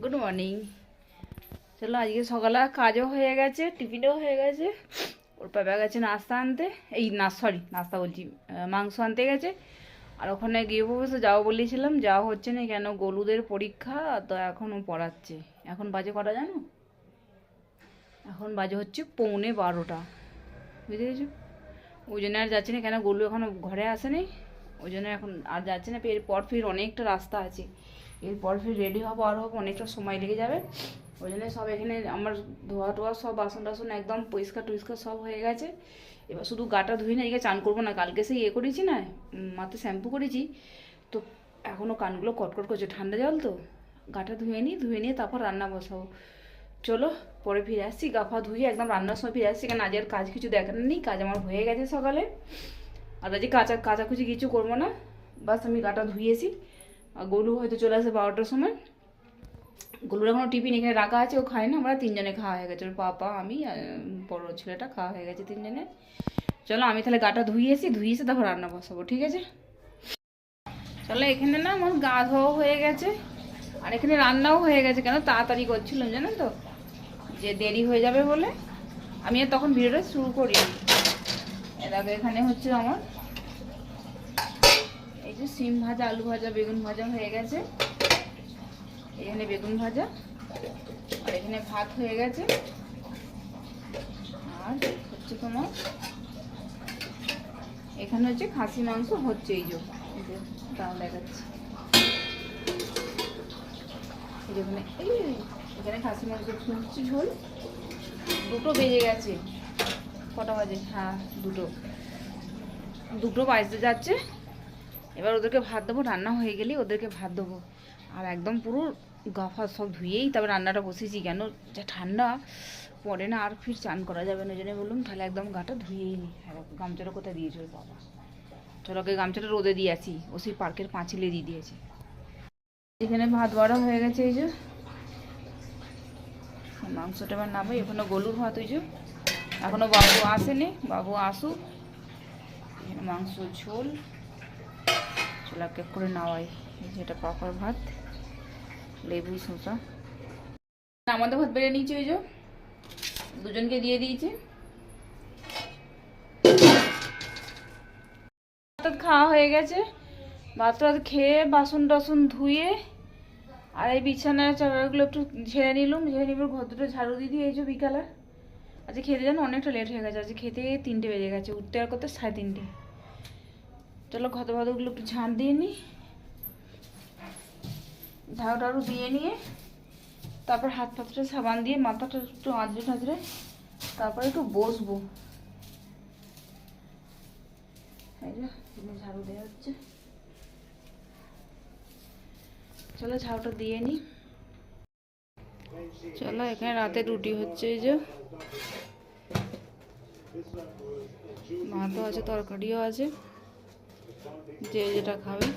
Good morning. চলো আজকে সকালে কাজও হয়ে গেছে, টিফিনও হয়ে গেছে। ওর বাবা গেছে নাস্তা আনতে, এই না সরি নাস্তা বলছি, মাংস আনতে গেছে। আর ওখানে গিয়ে বসে যাও বলেছিলাম, যাওয়া হচ্ছে না কেন, গলুদের পরীক্ষা তো এখনও পড়াচ্ছে। এখন বাজে কটা জানো? এখন বাজে হচ্ছে 11:45, বুঝতে পেরেছো? ওই জন্য আর যাচ্ছে না কেন, গলু এখনও ঘরে আসেনি, ওই জন্য এখন আর যাচ্ছে না। এরপর ফির অনেকটা রাস্তা আছে, এরপর ফির রেডি হবো আর হবো, অনেকটা সময় লেগে যাবে। ওই জন্য সব এখানে আমার ধোয়া টোয়া সব বাসন টাসন একদম পরিষ্কার টরিষ্কার সব হয়ে গেছে। এবার শুধু গাটা ধুই না, এদিকে চান করবো না, কালকে সেই করেছি না, মাথায় শ্যাম্পু করেছি তো এখনও কানগুলো কটকট করছে, ঠান্ডা জল তো। গাটা ধুয়ে নিয়ে তারপর রান্না বসাবো। চলো পরে ফিরে আসছি, গা ফা ধুয়ে একদম রান্নার সময় ফিরে আসছি, কারণ আজ আর কাজ কিছু দেখার নেই, কাজ আমার হয়ে গেছে সকালে। আর আজকে কাচাকুচি কিছু করবো না, বাস আমি গাটা ধুয়েছি। আর গলু হয়তো চলে আসে 12টার সময়। গলুর এখনও টিফিন এখানে রাখা আছে, ও খায় না, আমরা তিনজনে খাওয়া হয়ে গেছে, ওর পাপা আমি বড় ছেলেটা খাওয়া হয়ে গেছে তিনজনে। চলো আমি তাহলে গাটা ধুয়ে এসে তারপর রান্না বসাবো, ঠিক আছে? চলো এখানে না আমার গা ধোয়া হয়ে গেছে, আর এখানে রান্নাও হয়ে গেছে। কেন তাড়াতাড়ি করছিলাম জানো তো, যে দেরি হয়ে যাবে বলে আমি আর তখন ভিডিওটা শুরু করি। এর এখানে হচ্ছে আমার এই যে সিম ভাজা, আলু ভাজা, বেগুন ভাজা হয়ে গেছে। এখানে বেগুন ভাজা, আর এখানে ভাত হয়ে গেছে। আর হচ্ছে তোমার এখানে হচ্ছে খাসি মাংস হচ্ছে, এই যে তাও দেখাচ্ছি। এখানে খাসি মাংস হচ্ছে ঝোল। 2টো বেজে গেছে, কটা বাজে? হ্যাঁ 2টো বাজতে যাচ্ছে। এবার ওদেরকে ভাত দেবো, রান্না হয়ে গেলেই ওদেরকে ভাত দেবো। আর একদম পুরো গাফা সব ধুয়েই তারপর রান্নাটা বসেছি, কেন যা ঠান্ডা পরে না আর ফির চান করা যাবে না, জন্য বললাম তাহলে একদম গাটা ধুয়েই নি। গামছাটা কোথায় দিয়েছে ওর বাবা? চলো ওকে গামছাটা রোদে দিয়ে আসি, ও সেই পার্কের পাঁচিলে দিয়ে দিয়েছে। এখানে ভাত বাড়া হয়ে গেছে, এই যে মাংসটা এবার নামে। এখনো গলুর ভাত, ওই যে এখনো বাবু আসেনি, বাবু আসুক। এখানে মাংস ঝোল, চলো এক এক করে নাওয়াই। এই যে এটা পাঁপড় ভাত, লেবু শসা। আমাদের ভাত বেড়ে নিয়েছি, ওই যে দুজনকে দিয়ে দিয়েছি। ভাত খাওয়া হয়ে গেছে, ভাত টাত খেয়ে বাসন টাসন ধুয়ে আর এই বিছানার চাদরগুলো একটু ঝেড়ে নিলাম, ঘর দুটো ঝাড়ু দিয়ে দিয়ে। এই যে বিকালে আজকে খেতে জানো অনেকটা লেট হয়ে গেছে, আজকে খেতে 3টে বেজে গেছে, উঠতে আর করতে 3:30। চলো ঘর ভাতগুলো একটু ঝাঁট দিয়ে নিই, ঝাড়ু টাড়ু দিয়ে নিয়ে তারপর হাত ফাতটা সাবান দিয়ে মাথাটা একটু আঁচড়ে ঠাঁচড়ে তারপরে একটু বসবো। এই যে ঝাড়ু দেওয়া হচ্ছে, চলো ঝাড়ুটা দিয়ে নিই। চলো এখানে রাতে রুটি হচ্ছে, এই যে ভাতও আছে, তরকারিও আছে, যে যেটা খাবে।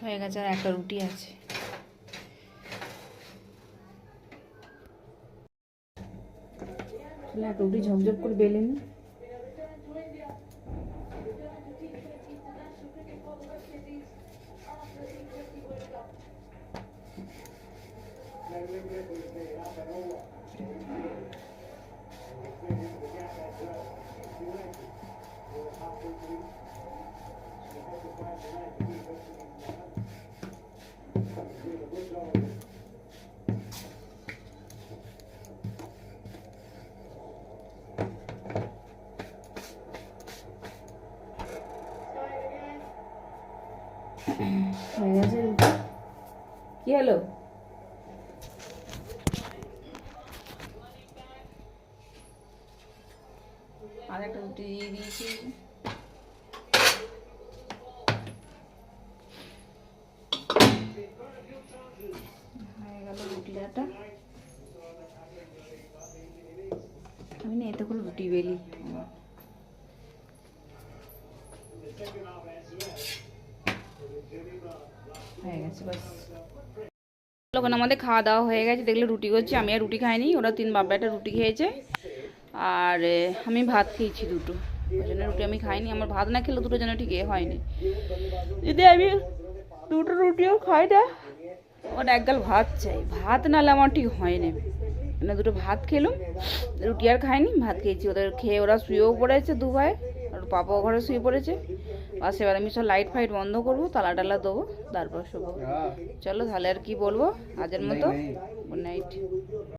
হয়ে গেছে, আর একটা রুটি আছে। একটা রুটি ঝকঝক করে বেলে নি। হয়ে গেছে রুটি। কি হলো? আর একটা রুটি দিয়ে দিয়েছি। হয়ে গেল রুটিটা। আমি না এতে করে রুটি বেলি, হয়ে গেছে বাস। ওখানে আমাদের খাওয়া দাওয়া হয়ে গেছে, দেখলে রুটি করছি, আমি আর রুটি খাইনি, ওরা 3 বাপ বেটা রুটি খেয়েছে আর আমি ভাত খেয়েছি দুটো, ওই জন্য রুটি আমি খাইনি। আমার ভাত না খেলে দুটো যেন ঠিক হয়নি, যদি আমি দুটো রুটিও খাই না আমার এক গাল ভাত চাই, ভাত নাহলে আমার ঠিক হয় না। মানে দুটো ভাত খেলাম, রুটি আর খাইনি, ভাত খেয়েছি। ওদের খেয়ে ওরা শুয়েও পড়েছে দু ভাই, আর পাপাও ঘরে শুয়ে পড়েছে। বাস এবার আমি সব লাইট ফাইট বন্ধ করবো, তালা টালা দেবো, তারপর শোবো। চলো তাহলে আর কি বলবো, আজের মতো গুড নাইট।